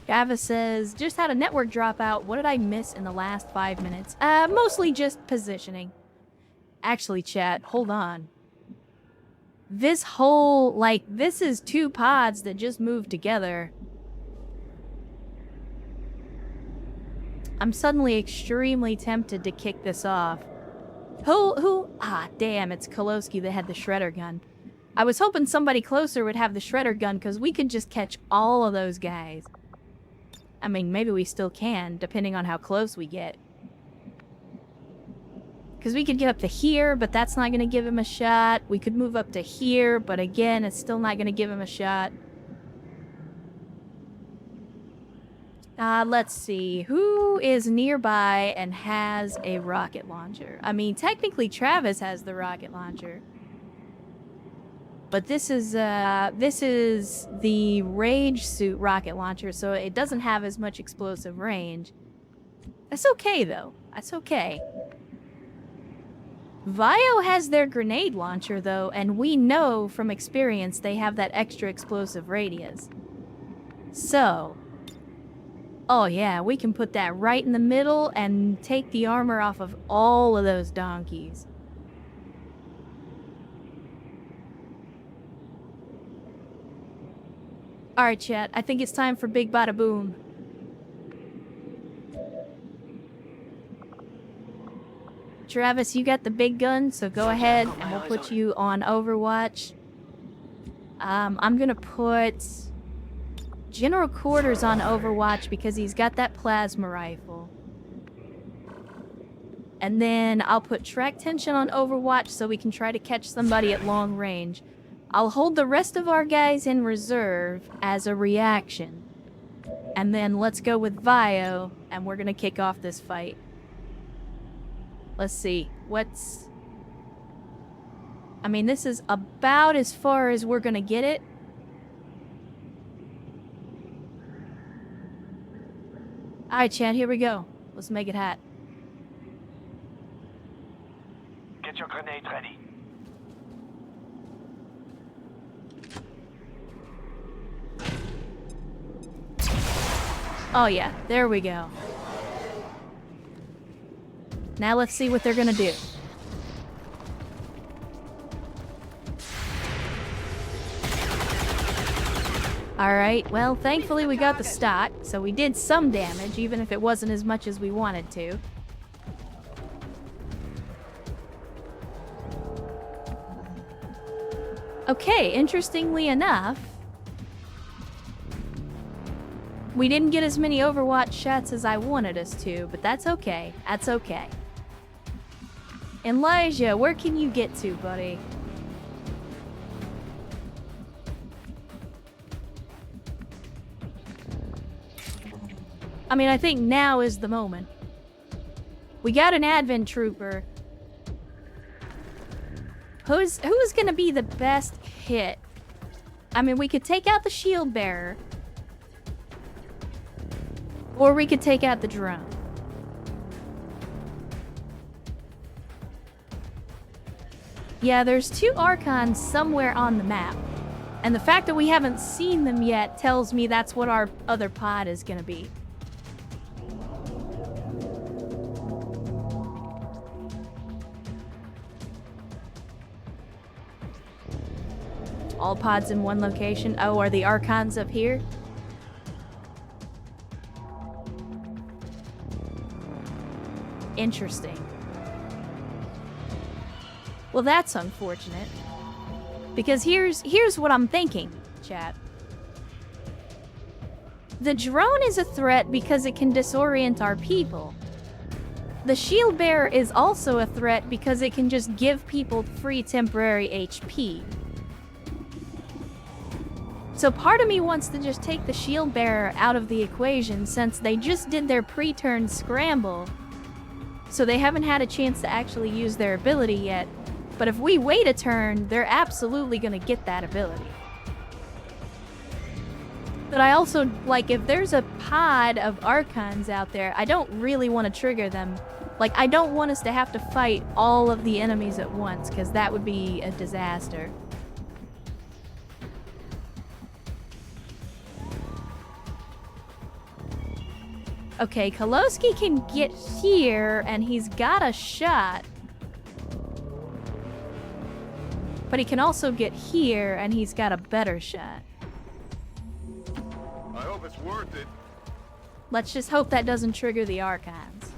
Java says, just had a network dropout. What did I miss in the last 5 minutes? Mostly just positioning. Actually, chat, hold on. This whole, like, this is 2 pods that just moved together. I'm suddenly extremely tempted to kick this off. Ah, damn, it's Kolowski that had the shredder gun. I was hoping somebody closer would have the shredder gun, because we could just catch all of those guys. I mean, maybe we still can, depending on how close we get. Because we could get up to here, but that's not going to give him a shot. We could move up to here, but again, it's still not going to give him a shot. Let's see. Who is nearby and has a rocket launcher? I mean, technically Travis has the rocket launcher. But this is the Rage Suit rocket launcher, so it doesn't have as much explosive range. That's okay, though. That's okay. Vio has their grenade launcher, though, and we know from experience they have that extra explosive radius. So... oh yeah, we can put that right in the middle and take the armor off of all of those donkeys. Alright, chat, I think it's time for Big Bada Boom. Travis, you got the big gun, so go ahead and we'll put you on Overwatch. I'm gonna put General Quarters on Overwatch because he's got that plasma rifle. And then I'll put Track Tension on Overwatch so we can try to catch somebody at long range. I'll hold the rest of our guys in reserve as a reaction. And then let's go with Vio, and we're gonna kick off this fight. Let's see, what's... I mean, this is about as far as we're gonna get it. Alright, Chad, here we go. Let's make it hot. Get your grenade ready. Oh yeah, there we go. Now let's see what they're gonna do. Alright, well, thankfully we got the stock, so we did some damage, even if it wasn't as much as we wanted to. Okay, interestingly enough, we didn't get as many Overwatch shots as I wanted us to, but that's okay. That's okay. Elijah, where can you get to, buddy? I mean, I think now is the moment. We got an Advent Trooper. Who's gonna be the best hit? I mean, we could take out the shield bearer. Or we could take out the drone. Yeah, there's 2 Archons somewhere on the map. And the fact that we haven't seen them yet tells me that's what our other pod is gonna be. All pods in one location. Oh, are the Archons up here? Interesting. Well, that's unfortunate. Because here's what I'm thinking, chat. The drone is a threat because it can disorient our people. The shield bearer is also a threat because it can just give people free temporary HP. So part of me wants to just take the shield bearer out of the equation since they just did their pre-turn scramble. So they haven't had a chance to actually use their ability yet. But if we wait a turn, they're absolutely gonna get that ability. But I also, like, if there's a pod of Archons out there, I don't really want to trigger them. Like, I don't want us to have to fight all of the enemies at once, because that would be a disaster. Okay, Koloski can get here, and he's got a shot. But he can also get here, and he's got a better shot. I hope it's worth it. Let's just hope that doesn't trigger the Archons.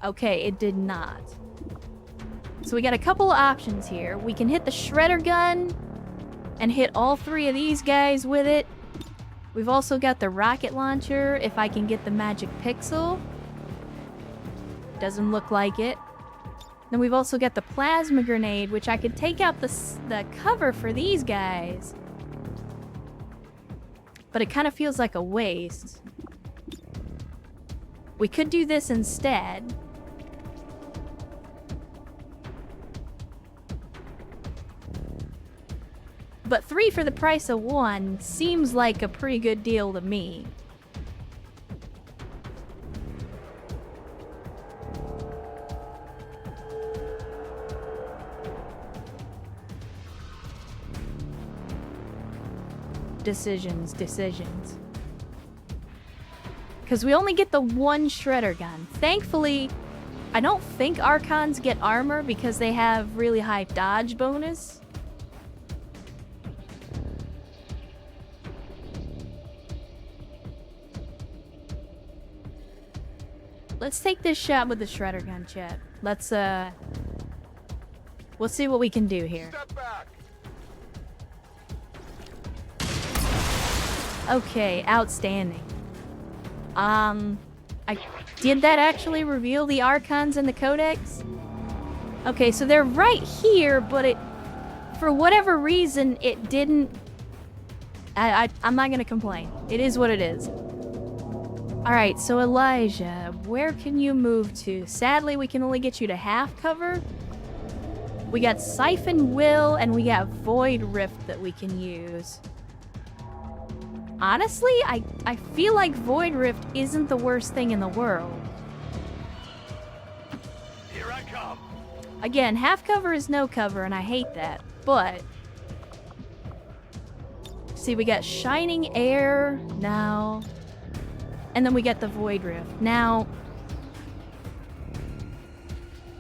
Okay, it did not. So we got a couple of options here. We can hit the Shredder gun and hit all three of these guys with it. We've also got the rocket launcher if I can get the magic pixel. Doesn't look like it. Then we've also got the plasma grenade, which I could take out the cover for these guys. But it kind of feels like a waste. We could do this instead. But 3 for the price of 1 seems like a pretty good deal to me. Decisions. Because we only get the one Shredder gun. Thankfully, I don't think Archons get armor because they have really high dodge bonus. Let's take this shot with the Shredder gun, chat. Let's, we'll see what we can do here. Step back. Okay, outstanding. Did that actually reveal the Archons in the Codex? Okay, so they're right here, but for whatever reason, it didn't... I'm not gonna complain. It is what it is. Alright, so Elijah, where can you move to? Sadly, we can only get you to half cover. We got Siphon Will, and we got Void Rift that we can use. Honestly, I feel like Void Rift isn't the worst thing in the world. Here I come. Again, half cover is no cover, and I hate that, but... See, we got Shining Air now, and then we get the Void Rift. Now,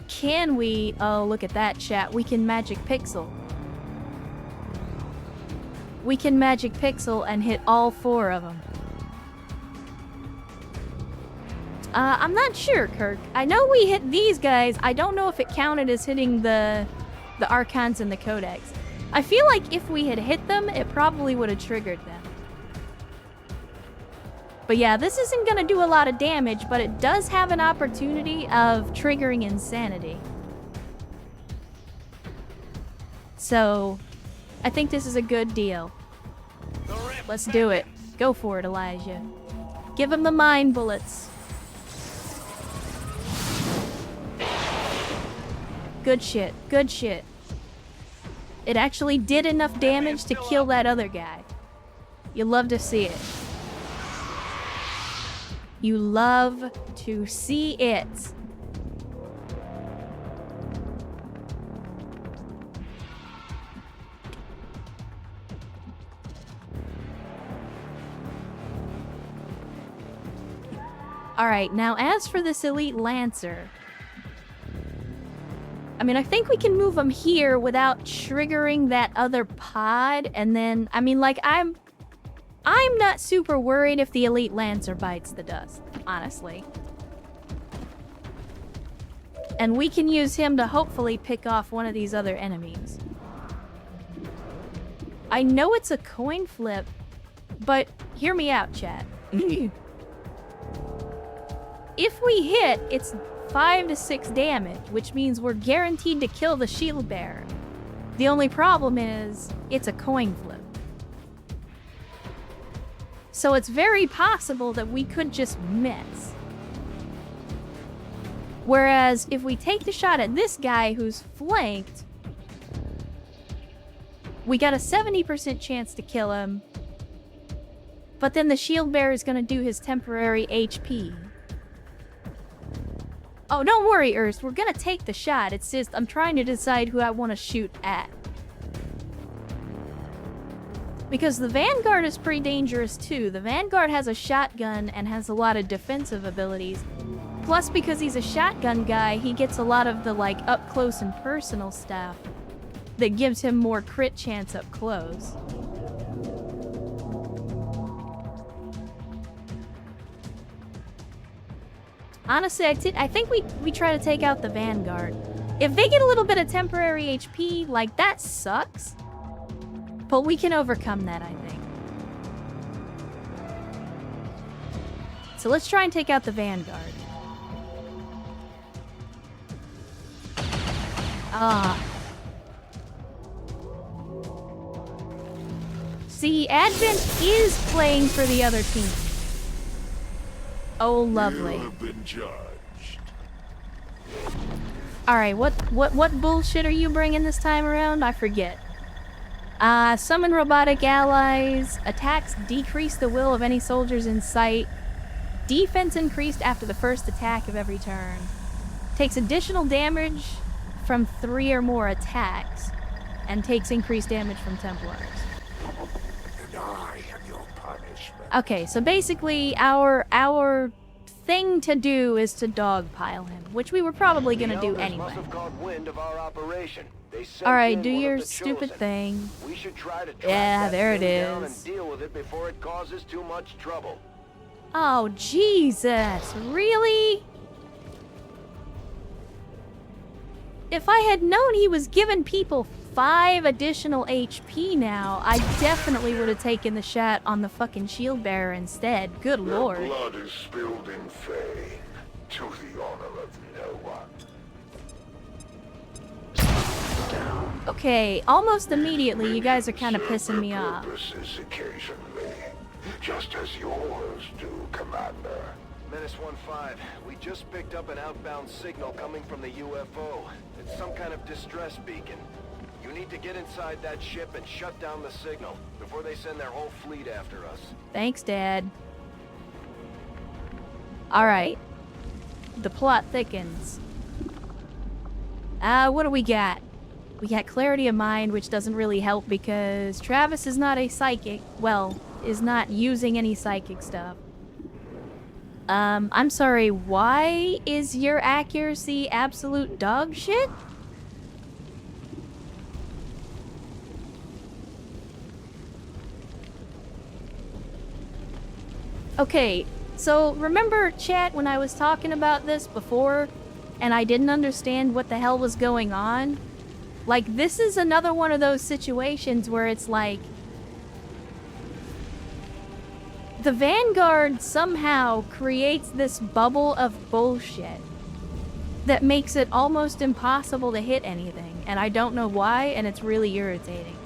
can we... Oh, look at that, chat. We can Magic Pixel. We can Magic Pixel and hit all 4 of them. I'm not sure, Kirk. I know we hit these guys. I don't know if it counted as hitting the Archons in the Codex. I feel like if we had hit them, it probably would have triggered them. But yeah, this isn't going to do a lot of damage, but it does have an opportunity of triggering insanity. So, I think this is a good deal. Let's do it. Go for it, Elijah. Give him the mind bullets. Good shit. Good shit. It actually did enough damage to kill that other guy. You love to see it. You love to see it. Alright, now as for this Elite Lancer, I mean, I think we can move them here without triggering that other pod, and then, I mean, like, I'm not super worried if the Elite Lancer bites the dust, honestly. And we can use him to hopefully pick off one of these other enemies. I know it's a coin flip, but hear me out, chat. If we hit, it's 5 to 6 damage, which means we're guaranteed to kill the shield bearer. The only problem is, it's a coin flip. So it's very possible that we could just miss. Whereas, if we take the shot at this guy who's flanked, we got a 70% chance to kill him, but then the shield bearer is gonna do his temporary HP. Oh, don't worry, Urs. We're gonna take the shot. It's just, I'm trying to decide who I want to shoot at. Because the Vanguard is pretty dangerous, too. The Vanguard has a shotgun and has a lot of defensive abilities. Plus, because he's a shotgun guy, he gets a lot of the, like, up-close and personal stuff that gives him more crit chance up close. Honestly, I think we try to take out the Vanguard. If they get a little bit of temporary HP, like, that sucks. But we can overcome that, I think. So let's try and take out the Vanguard. See, Advent is playing for the other team. Oh, lovely. You have been judged. Alright, what bullshit are you bringing this time around? I forget. Summon robotic allies. Attacks decrease the will of any soldiers in sight. Defense increased after the first attack of every turn. Takes additional damage from 3 or more attacks. And takes increased damage from Templars. And I am your punishment. Okay, so basically our thing to do is to dogpile him, which we were probably gonna do anyway. Must have caught wind of our operation. They sent Alright, in do one of your the stupid chosen. thing. We should try to track Yeah, that there it thing down is. and deal with it before it causes too much trouble. Oh, Jesus, really? If I had known he was giving people 5 additional HP now, I definitely would have taken the shot on the fucking shield bearer instead. Good Their lord. blood is spilled in vain, to the honor of no one. Okay, almost immediately you guys are kind of pissing me off. Purposes occasionally, just as yours do, Commander. Menace 1-5, we just picked up an outbound signal coming from the UFO. It's some kind of distress beacon. You need to get inside that ship and shut down the signal before they send their whole fleet after us. Thanks, Dad. Alright. The plot thickens. What do we got? We got Clarity of Mind, which doesn't really help because Travis is not a psychic. Well, is not using any psychic stuff. I'm sorry, why is your accuracy absolute dog shit? Okay, so remember, chat, when I was talking about this before and I didn't understand what the hell was going on? Like, this is another one of those situations where it's like the Vanguard somehow creates this bubble of bullshit that makes it almost impossible to hit anything, and I don't know why, and it's really irritating.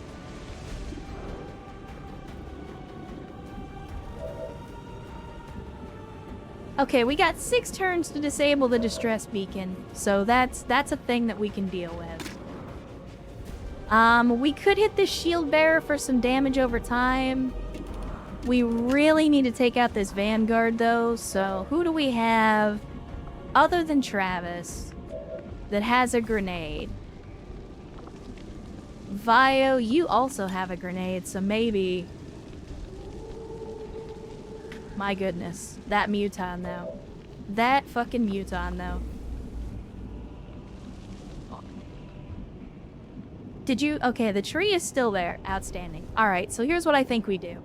Okay, we got 6 turns to disable the distress beacon, so that's a thing that we can deal with. We could hit this shield bearer for some damage over time. We really need to take out this Vanguard, though, so who do we have other than Travis that has a grenade? Vio, you also have a grenade, so maybe... My goodness. That Muton, though. That fucking Muton, though. Did you? Okay, the tree is still there. Outstanding. Alright, so here's what I think we do.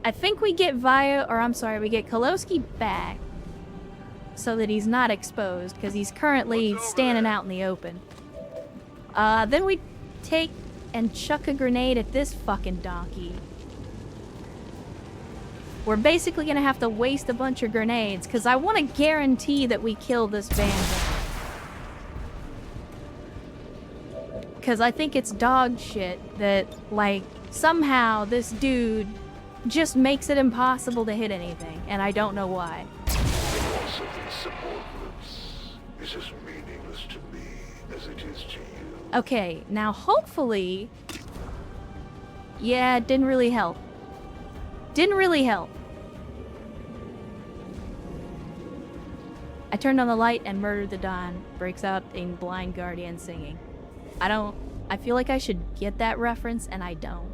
I think we get we get Kolowski back so that he's not exposed, because he's currently standing out in the open. Then we take and chuck a grenade at this fucking donkey. We're basically gonna have to waste a bunch of grenades, because I want to guarantee that we kill this bandit. Because I think it's dog shit that, like, somehow this dude just makes it impossible to hit anything, and I don't know why. The loss of these subordinates is as meaningless to me as it is to you. Okay, now hopefully... Yeah, it didn't really help. Didn't really help. I turned on the light and murdered the Dawn. Breaks out in Blind Guardian singing. I feel like I should get that reference, and I don't.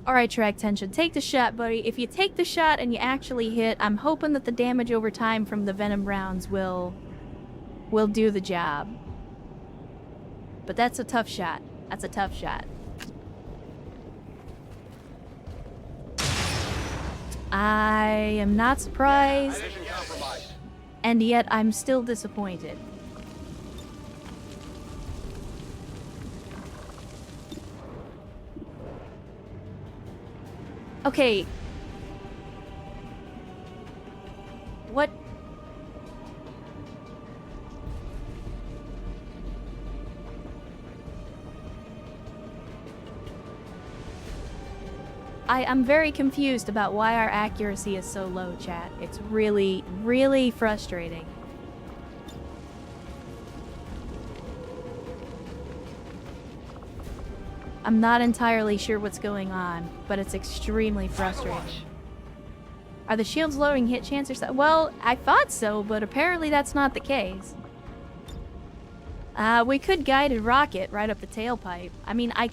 Alright, track tension. Take the shot, buddy. If you take the shot and you actually hit, I'm hoping that the damage over time from the venom rounds will do the job. But that's a tough shot. That's a tough shot. I am not surprised, and yet I'm still disappointed. Okay. What? I'm very confused about why our accuracy is so low, chat. It's really, really frustrating. I'm not entirely sure what's going on, but it's extremely frustrating. Are the shields lowering hit chance or something? Well, I thought so, but apparently that's not the case. We could guided rocket right up the tailpipe. I mean, I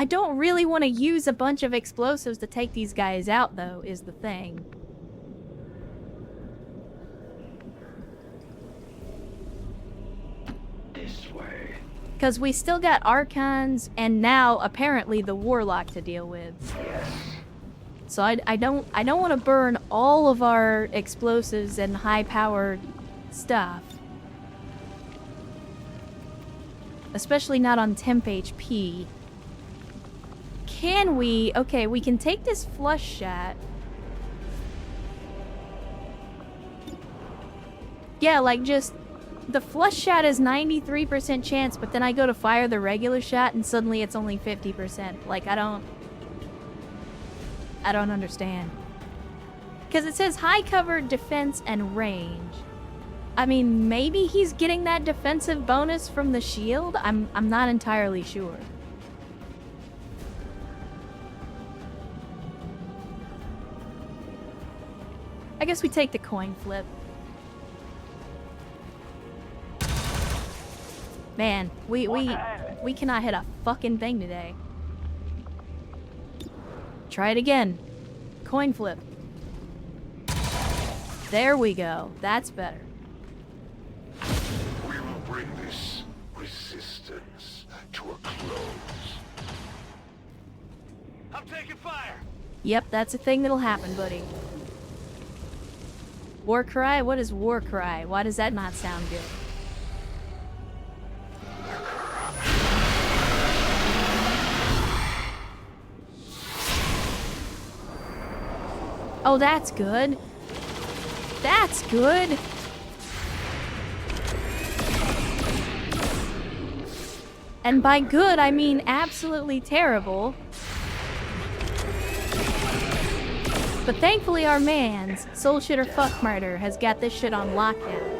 don't really want to use a bunch of explosives to take these guys out, though, is the thing. This way. Because we still got Archons, and now, apparently, the Warlock to deal with. Yes. So I don't want to burn all of our explosives and high-powered stuff. Especially not on temp HP. Can we... Okay, we can take this flush shot. Yeah, like just... The flush shot is 93% chance, but then I go to fire the regular shot and suddenly it's only 50%. Like, I don't understand. Because it says high cover, defense, and range. I mean, maybe he's getting that defensive bonus from the shield? I'm not entirely sure. I guess we take the coin flip. Man, we cannot hit a fucking thing today. Try it again. Coin flip. There we go. That's better. We will bring this resistance to a close. I'm taking fire! Yep, that's a thing that'll happen, buddy. War cry? What is war cry? Why does that not sound good? Oh, that's good. That's good. And by good, I mean absolutely terrible. But thankfully our man's, Soul Shitter Fuck Murder, has got this shit on lockdown.